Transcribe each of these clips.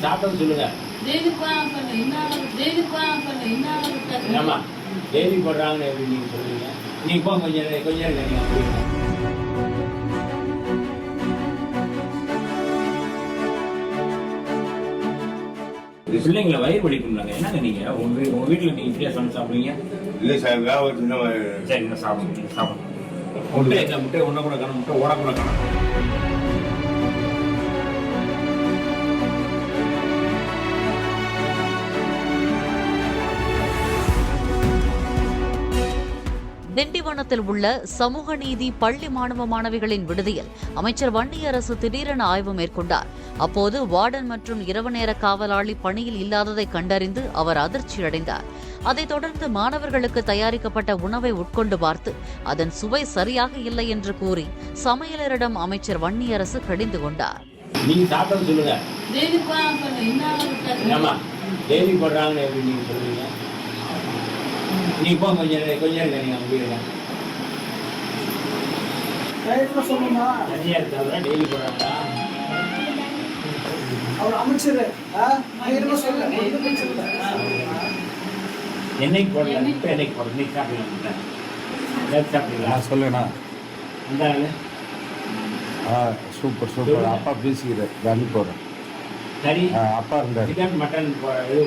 சாப்பிட்டோன்னு சொல்லுங்க. ஆமா டெய்லி போடுறாங்கன்னு எப்படி நீங்க சொல்லுவீங்க? நீங்க போங்க கொஞ்ச நேரம் நீங்க பிள்ளைங்களை வயிறு வலிக்கும்லாங்க. என்னங்க நீங்க உங்க வீட்டுல நீங்க இப்படியா சமைச்சு சாப்பிடுவீங்க? இல்லை சார் சரி என்ன சாப்பிடுங்க சாப்பிடுங்க. முட்டை ஒன்ன கூட காணும், முட்டை ஓட கூட காணும். திண்டிவனத்தில் உள்ள சமூக நீதி பள்ளி மாணவ மாணவிகளின் விடுதியில் அமைச்சர் வன்னியரசு திடீரென ஆய்வு மேற்கொண்டார். அப்போது வார்டன் மற்றும் இரவு நேர காவலாளி பணியில் இல்லாததை கண்டறிந்து அவர் அதிர்ச்சியடைந்தார். அதைத் தொடர்ந்து மாணவர்களுக்கு தயாரிக்கப்பட்ட உணவை உட்கொண்டு பார்த்து அதன் சுவை சரியாக இல்லை என்று கூறி சமையலரிடம் அமைச்சர் வன்னியரசு கடிந்து கொண்டார். நீங்க சாப்பிட்டோன்னு சொல்லுங்க. ஆமா டெய்லி போடுறாங்கன்னு எப்படி நீங்க சொல்லுவீங்க? நீங்க போங்க கொஞ்ச நேரம் நீங்க வீடுங்க. டெய்லி போடுறாங்களா? அவர் அமைச்சர் என்னைக்கு போடல என்னைக்கு போடுறது? நீங்க சாப்பிடலாம் சாப்பிடுங்களா? சொல்லுண்ணா. அந்த சூப்பர் சூப்பர். அப்பா பேசிக்கிறேன் கண்ணி போடுறேன். சரி அப்பா இருந்தார். சிக்கன் மட்டன் இது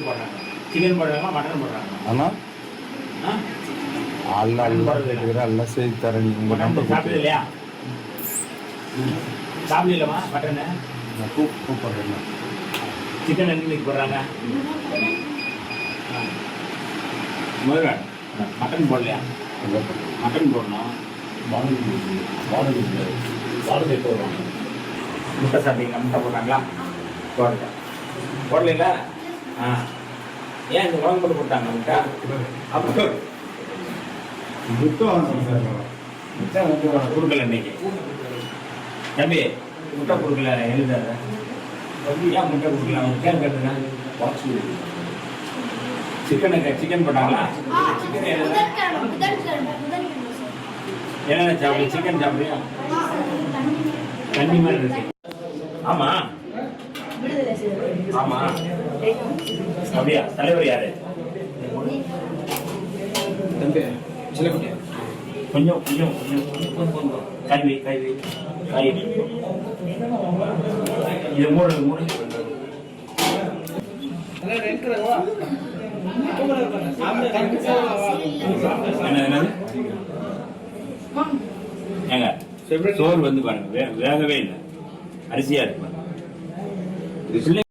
போடுறாங்க. சிக்கன் போடுறாங்க மட்டன் போடுறாங்க. ஆனால் எல்லாம் செய்து தரேன். உங்கள் நம்பர் சாப்பிடுது இல்லையா? சாப்பிடலாமா மட்டனை? நான் கூப்பிட்றேன். சிக்கன் என்னைக்கு போடுறாங்க? முதல்ல மட்டன் போடலையா? மட்டன் போடணும். போடுவாங்க. முட்டை சாப்பிட்டீங்களா? முட்டை போடுறாங்களா? போடுங்க. போடலைங்களா? ஏன் இந்த குழம்பு போட்டு போட்டாங்க முட்டை? அப்போ முட்டை கொடுக்கல இன்னைக்கு. தம்பி முட்டை கொடுக்கல எழுதாத. ஏன் முட்டை கொடுக்கல? அவங்க கேட்கறதுங்க. சிக்கன் போட்டாங்களா? சிக்கன் என்ன சாப்பிடு? சிக்கன் சாப்பிடுறியா? தண்ணி மாதிரி இருக்கு. ஆமா ஆமா அப்படியா? தலைவர் யாரு? கொஞ்சம் கொஞ்சம் கொஞ்சம் கைவி இது மூணு என்னது ஏங்க சோறு வந்து பாருங்க வேகவே இல்லை, அரிசியா இருக்கு.